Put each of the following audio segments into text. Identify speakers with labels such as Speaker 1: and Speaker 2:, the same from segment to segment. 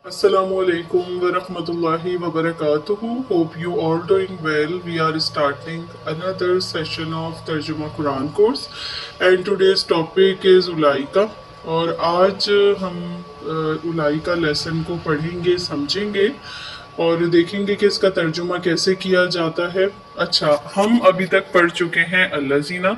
Speaker 1: Assalamu alaikum wa rahmatullahi wa barakatuhu. Hope you all doing well. We are starting another session of Tarjuma Quran course and today's topic is उलाइका और आज हम उलाइका lesson को पढ़ेंगे, समझेंगे और देखेंगे कि इसका तर्जुमा कैसे किया जाता है। अच्छा, हम अभी तक पढ़ चुके हैं अल्लाज़ीना।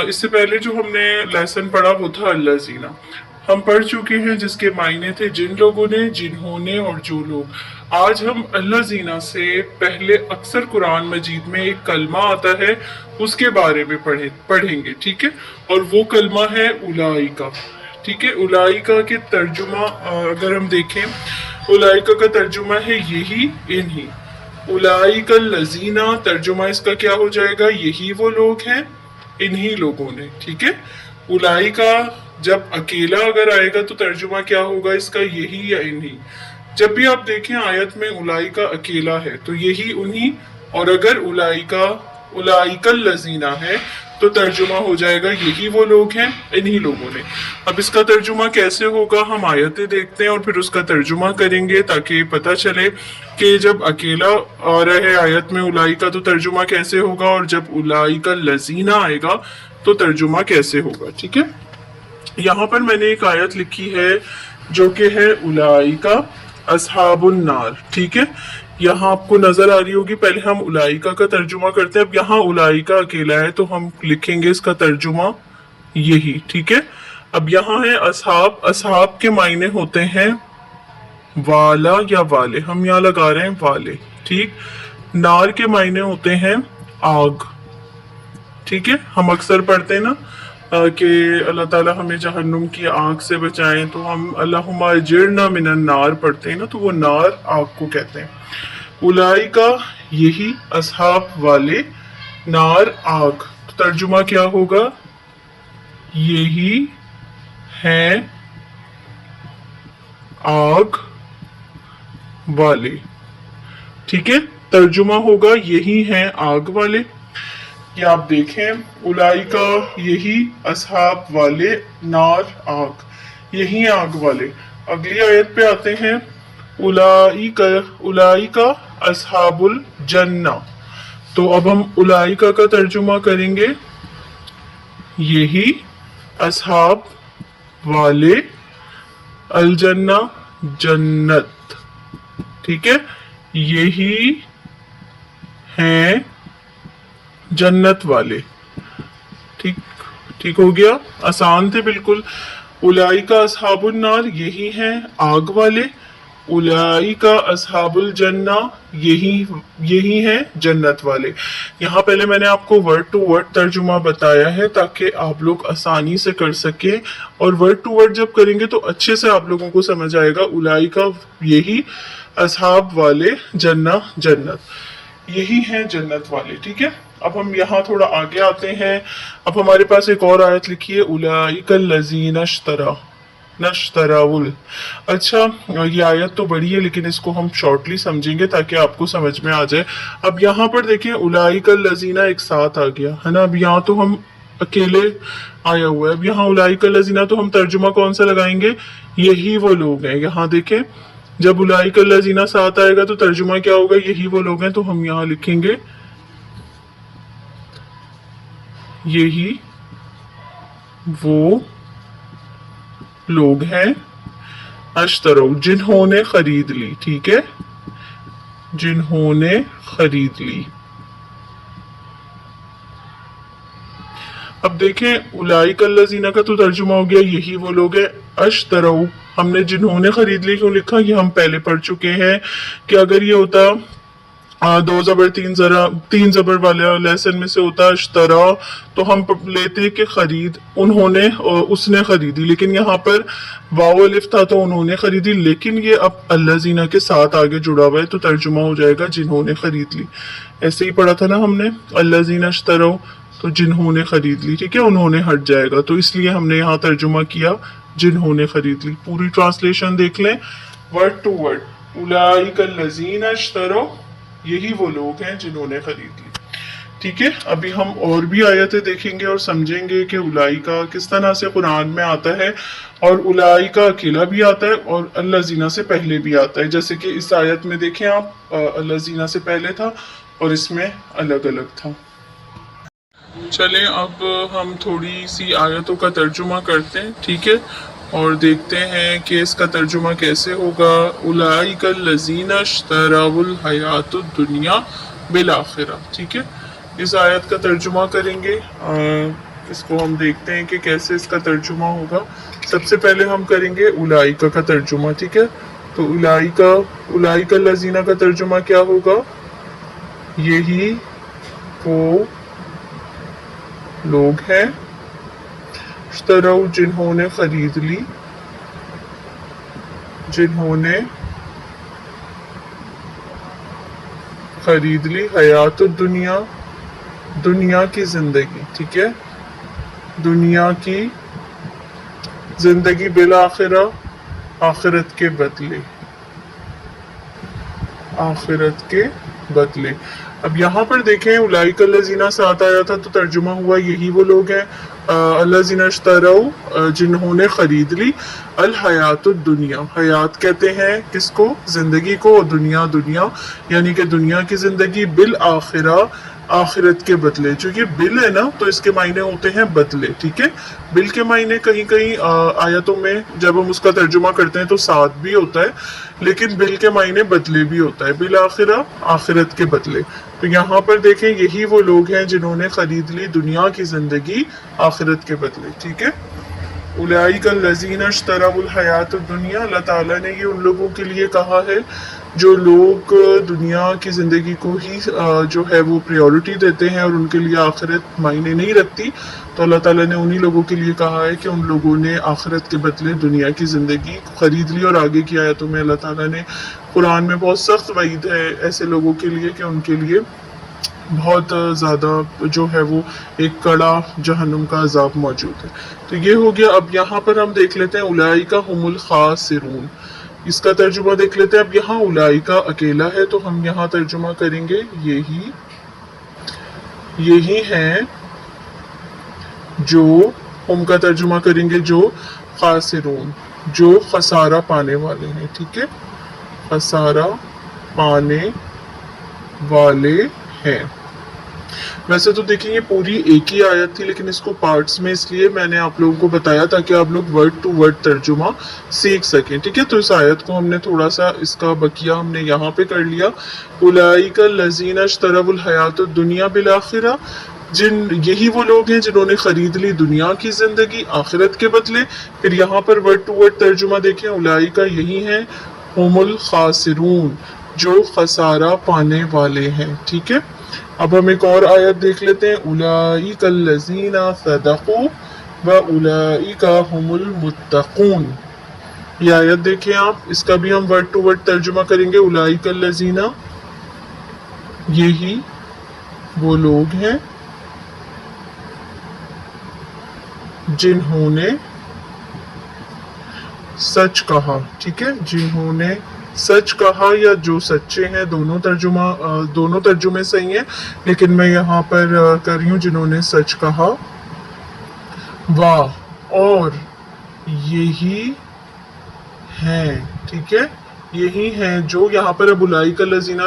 Speaker 1: इससे पहले जो हमने लेसन पढ़ा वो था अल्लाज़ीना। हम पढ़ चुके हैं जिसके मायने थे जिन लोगों ने, जिन्होंने और जो लोग। आज हम अल्लाज़ीना से पहले अक्सर कुरान मजीद में एक कलमा आता है उसके बारे में पढ़ेंगे, ठीक है। और वो कलमा है उलाइका, ठीक है। उलाइका के तर्जुमा अगर हम देखें, उलाइका का तर्जुमा है यही, इन्हीं। उलाइका लजीना, तर्जुमा इसका क्या हो जाएगा? यही वो लोग हैं, इन्हीं लोगों ने, ठीक है। उलाइका जब अकेला अगर आएगा तो तर्जुमा क्या होगा इसका? यही या इन्हीं। जब भी आप देखें आयत में उलाइका अकेला है तो यही, उन्हीं। और अगर उलाइका उलाइकल लजीना है तो तर्जुमा हो जाएगा यही वो लोग हैं, इन्हीं लोगों ने। अब इसका तर्जुमा कैसे होगा हम आयतें देखते हैं और फिर उसका तर्जुमा करेंगे ताकि पता चले कि जब अकेला आ रहा है आयत में उलाइका तो तर्जुमा कैसे होगा, और जब उलाइकल लजीना आएगा तो तर्जुमा कैसे होगा, ठीक है। यहाँ पर मैंने एक आयत लिखी है जो कि है उलाइका अस्हाबुन नार, ठीक है। यहाँ आपको नजर आ रही होगी। पहले हम उलाइका का तर्जुमा करते हैं। अब यहाँ उलाइका अकेला है तो हम लिखेंगे इसका तर्जुमा यही, ठीक है। अब यहाँ है असहाब। असहाब के मायने होते हैं वाला या वाले, हम यहाँ लगा रहे हैं वाले, ठीक। नार के मायने होते हैं आग, ठीक है। हम अक्सर पढ़ते हैं ना कि अल्लाह ताला हमें जहन्नुम की आग से बचाएं, तो हम अल्लाहुम्मा अजिरना मिनन नार पढ़ते हैं ना, तो वो नार आग को कहते हैं। उलाइका यही, असहाब वाले, नार आग, तो तर्जुमा क्या होगा? यही हैं आग वाले, ठीक है। तर्जुमा होगा यही हैं आग वाले। ये आप देखें, उलाइका यही, असहाब वाले, नार आग, यही आग वाले। अगली आयत पे आते हैं, उलाइका उलाइका असहाबुल जन्ना। तो अब हम उलाइका का तर्जुमा करेंगे यही असहाब वाले, अल जन्ना जन्नत, ठीक है। यही हैं जन्नत वाले, ठीक ठीक हो गया। आसान थे बिल्कुल। उलाइका अस्हाबुन नार, यही हैं आग वाले। उलाइका अस्हाबुल जन्ना, यही हैं जन्नत वाले। यहाँ पहले मैंने आपको वर्ड टू वर्ड तर्जुमा बताया है ताकि आप लोग आसानी से कर सके, और वर्ड टू वर्ड जब करेंगे तो अच्छे से आप लोगों को समझ आएगा। उलाइका यही, असहाब वाले, जन्ना जन्नत, यही हैं जन्नत वाले, ठीक है। अब हम यहाँ थोड़ा आगे आते हैं। अब हमारे पास एक और आयत लिखी है, उलाइकल लजीना इश्तरा नश्तराउल। अच्छा, ये आयत तो बड़ी है लेकिन इसको हम शॉर्टली समझेंगे ताकि आपको समझ में आ जाए। अब यहाँ पर देखें, उलाइकल लजीना एक साथ आ गया है ना। अब यहाँ तो हम अकेले आया हुआ है। अब यहाँ उलाइकल लजीना तो हम तर्जुमा कौन सा लगाएंगे? यही वो लोग हैं। यहाँ देखें, जब उलाइकल लजीना साथ आएगा तो तर्जुमा क्या होगा? यही वो लोग हैं। तो हम यहाँ लिखेंगे यही वो लोग हैं, अश्तरो, जिन्होंने खरीद ली, ठीक है, जिन्होंने खरीद ली। अब देखें, उलाइकल लजीना का तो तर्जुमा हो गया यही वो लोग हैं। अश्तरो, हमने जिन्होंने खरीद ली क्यों लिखा? ये हम पहले पढ़ चुके हैं कि अगर ये होता दो जबर तीन जबर वाले लेसन में से होता अश्तरा तो हम लेते कि खरीद, उन्होंने और उसने खरीदी। लेकिन यहाँ पर वाव अलिफ था तो उन्होंने खरीदी, लेकिन ये अब अल्लाज़ीना के साथ आगे जुड़ा हुआ है तो तर्जुमा हो जाएगा जिन्होंने खरीद ली। ऐसे ही पढ़ा था ना हमने, अल्लाज़ीना इश्तरो, तो जिन्होंने खरीद ली, ठीक है। उन्होंने हट जाएगा तो इसलिए हमने यहाँ तर्जुमा किया जिन्होंने खरीद ली। पूरी ट्रांसलेशन देख लें वर्ड टू वर्ड, उलाइकल लजीना इश्तरो, यही वो लोग हैं जिन्होंने खरीद ली, ठीक है। अभी हम और भी आयतें देखेंगे और समझेंगे कि उलाइका किस तरह से कुरान में आता है اور الائی کا اکیلا بھی آتا ہے اور الذین سے پہلے بھی آتا ہے، جیسے کہ اس آیت میں دیکھیں آپ، الذین سے پہلے تھا اور اس میں الگ الگ تھا۔ چلیں اب ہم تھوڑی سی آیتوں کا ترجمہ کرتے ہیں، ٹھیک ہے، اور دیکھتے ہیں کہ اس کا ترجمہ کیسے ہوگا۔ اولئک الذین اشتروا الحیات الدنیا بالآخرہ، ٹھیک ہے، اس آیت کا ترجمہ کریں گے۔ اس کو ہم دیکھتے ہیں کہ کیسے اس کا ترجمہ ہوگا۔ سب سے پہلے ہم کریں گے اولئک کا ترجمہ، ٹھیک ہے، تو اولئک الذین کا ترجمہ کیا ہوگا؟ یہی وہ لوگ ہیں، اشتروا جنہوں نے خرید لی، جنہوں نے خرید لی حیات الدنیا، دنیا کی زندگی، ٹھیک ہے، دنیا کی زندگی بالآخرہ، آخرت کے بدلے، آخرت کے بدلے۔ اب یہاں پر دیکھیں اولئک الذین ساتھ آیا تھا تو ترجمہ ہوا یہی وہ لوگ ہیں، الذین اشتروا جنہوں نے خرید لی، الحیات الدنیا، حیات کہتے ہیں کس کو؟ زندگی کو، دنیا یعنی کہ دنیا کی زندگی، بالآخرہ، آخرت کے بدلے۔ چونکہ بل ہے نا تو اس کے معنی ہوتے ہیں بدلے، ٹھیک ہے، بل کے معنی کہیں کہیں آیتوں میں جب ہم اس کا ترجمہ کرتے ہیں تو ساتھ بھی ہوتا ہے، لیکن بل کے معنی بدلے بھی ہوتا ہے، بالآخرہ، آخرت کے بدلے۔ تو یہاں پر دیکھیں یہی وہ لوگ ہیں جنہوں نے خرید لی دنیا کی زندگی آخرت کے بدلے، ٹھیک ہے۔ اولئک الذین اشتروا الحیات الدنیا، اللہ تعالیٰ نے یہ ان لوگوں کے لیے کہا ہے جو لوگ دنیا کی زندگی کو ہی جو ہے وہ پریورٹی دیتے ہیں اور ان کے لیے آخرت معنی نہیں رکھتی، تو اللہ تعالیٰ نے انہی لوگوں کے لیے کہا ہے کہ ان لوگوں نے آخرت کے بدلے دنیا کی زندگی خرید لی، اور آگے کی آیتوں میں اللہ تعالیٰ نے قرآن میں بہت سخت وعید ہے ایسے لوگوں کے لیے کہ ان کے لیے بہت زیادہ جو ہے وہ ایک کڑا جہنم کا عذاب موجود ہے۔ تو یہ ہو گیا۔ اب یہاں پر ہم دیکھ لیتے ہیں اولئک هم الخاسرون، اس کا ترجمہ دیکھ لیتے ہیں۔ اب یہاں اولئک اکیلا ہے تو ہم یہاں ترجمہ کریں گے یہی ہیں جو، ہم کا ترجمہ کریں گے جو خاسرون، جو خسارہ پانے والے ہیں، ٹھیک ہے، خسارہ پانے والے ہیں۔ ویسے تو دیکھیں یہ پوری ایک ہی آیت تھی لیکن اس کو پارٹس میں اس لیے میں نے آپ لوگوں کو بتایا تاکہ آپ لوگ ورڈ ٹو ورڈ ترجمہ سیکھ سکیں، ٹھیک ہے۔ تو اس آیت کو ہم نے تھوڑا سا اس کا بقیہ ہم نے یہاں پہ کر لیا۔ اولئک الذین اشتروا الحیات الدنیا بالآخرہ، یہی وہ لوگ ہیں جنہوں نے خرید لی دنیا کی زندگی آخرت کے بدلے۔ پھر یہاں پر ورڈ ٹو ورڈ ترجمہ دیکھیں، اولئک یہی ہیں هم الخاسرون، جو خسارہ پانے والے ہیں، ٹھیک ہے۔ اب ہم ایک اور آیت دیکھ لیتے ہیں، اولئک الذین صدقوا واولئک هم المتقون، یہ آیت دیکھیں آپ، اس کا بھی ہم ورڈ ٹو ورڈ ترجمہ کریں گے۔ اولئک الذین، یہی وہ لوگ ہیں جنہوں نے سچ کہا، ٹھیک ہے، جنہوں نے سچ کہا یا جو سچے ہیں، دونوں ترجمے صحیح ہیں، لیکن میں یہاں پر کر رہی ہوں جنہوں نے سچ کہا، واہ، اور یہی ہیں، ٹھیک ہے، یہی ہیں جو، یہاں پر اب اولئک الذین،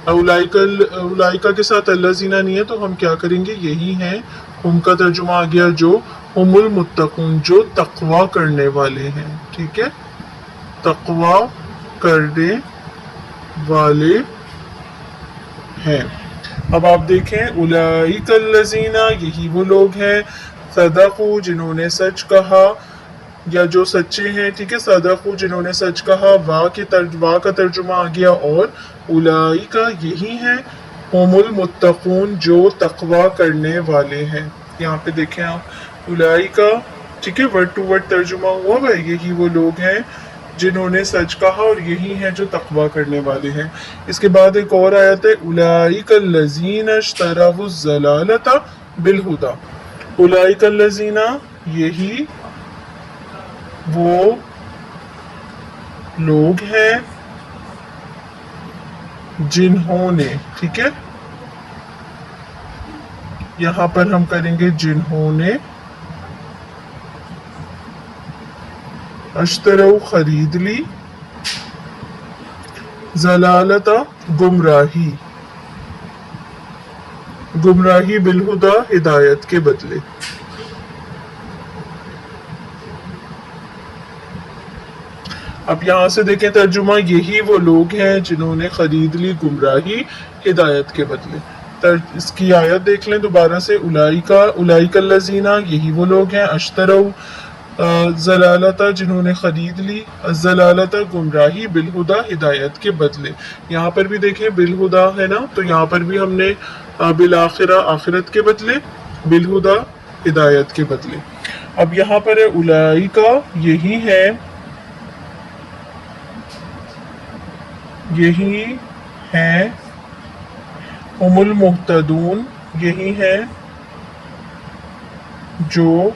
Speaker 1: اولئک کے ساتھ الذین نہیں ہے تو ہم کیا کریں گے، یہی ہیں، ہم کا ترجمہ آ گیا جو ہم المتقون، جو تقوی کرنے والے ہیں، ٹھیک ہے، تقوی کرنے والے ہیں۔ اب آپ دیکھیں اولئک الذین، یہی وہ لوگ ہیں، صدقوا، جنہوں نے سچ کہا یا جو سچے ہیں، ٹھیک ہے، صدقوا، جنہوں نے سچ کہا، واہ کا ترجمہ آ گیا، اور اولئک یہی ہیں، ہم المتقون، جو تقوی کرنے والے ہیں۔ یہاں پہ دیکھیں آپ اولئک، ٹھیک ہے، ورڈ ٹو ورڈ ترجمہ ہوا ہے، یہی وہ لوگ ہیں جنہوں نے سچ کہا اور یہی ہیں جو تقوی کرنے والے ہیں۔ اس کے بعد ایک اور آیت ہے، اولئک الذین اشتروا الضلالۃ بالہدی، اولئک الذین، یہی وہ لوگ ہیں جنہوں نے، ٹھیک ہے، یہاں پر ہم کریں گے جنہوں نے अश्तरौ खरीद ली, जलालता गुमराही, गुमराही बिलहुदा हिदायत के बदले। अब यहाँ से देखें तर्जुमा, यही वो लोग हैं जिन्होंने खरीद ली गुमराही हिदायत के बदले। इसकी आयत देख लें दोबारा से, उलाइका लजीना, यही वो लोग हैं, अश्तरौ जलालता, जिन्होंने खरीद ली, जलालता गुमराही, बिलहुदा हिदायत के बदले। यहाँ पर भी देखें बिलहुदा है ना, तो यहाँ पर भी हमने बिलाखिरा आखिरत के बदले, बिलहुदा हिदायत के बदले। अब यहाँ पर है उलाइका, यही है, यही हैं हुमुल मुहतदून, यही हैं जो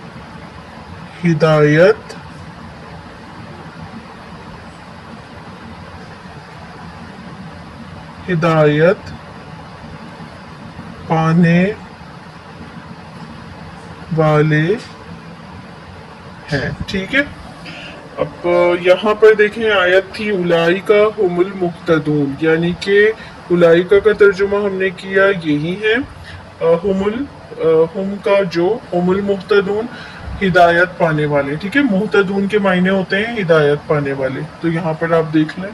Speaker 1: हिदायत पाने वाले हैं। ठीक है, अब यहाँ पर देखें आयत थी उलाइका हुमुल मुहतदून, यानी कि उलाइका का तर्जुमा हमने किया यही है, हुम का जो, हुमुल मुहतदून हिदायत पाने वाले। ठीक है, मुहतदून के मायने होते हैं हिदायत पाने वाले, तो यहाँ पर आप देख लें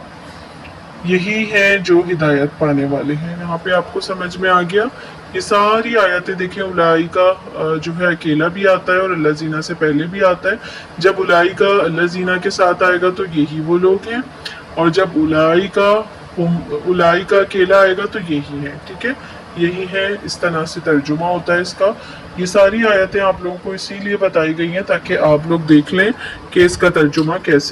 Speaker 1: यही है जो हिदायत पाने वाले हैं। यहाँ पे आपको समझ में आ गया। ये सारी आयतें देखें, उलाइका जो है अकेला भी आता है और अल्लाज़ीना से पहले भी आता है। जब उलाइका अल्लाज़ीना के साथ आएगा तो यही वो लोग हैं, और जब उलाइका अकेला आएगा तो यही है। ठीक है, यही है, इस तरह से तर्जुमा होता है इसका। ये सारी आयतें आप लोगों को इसीलिए बताई गई हैं ताकि आप लोग देख लें कि इसका तर्जुमा कैसे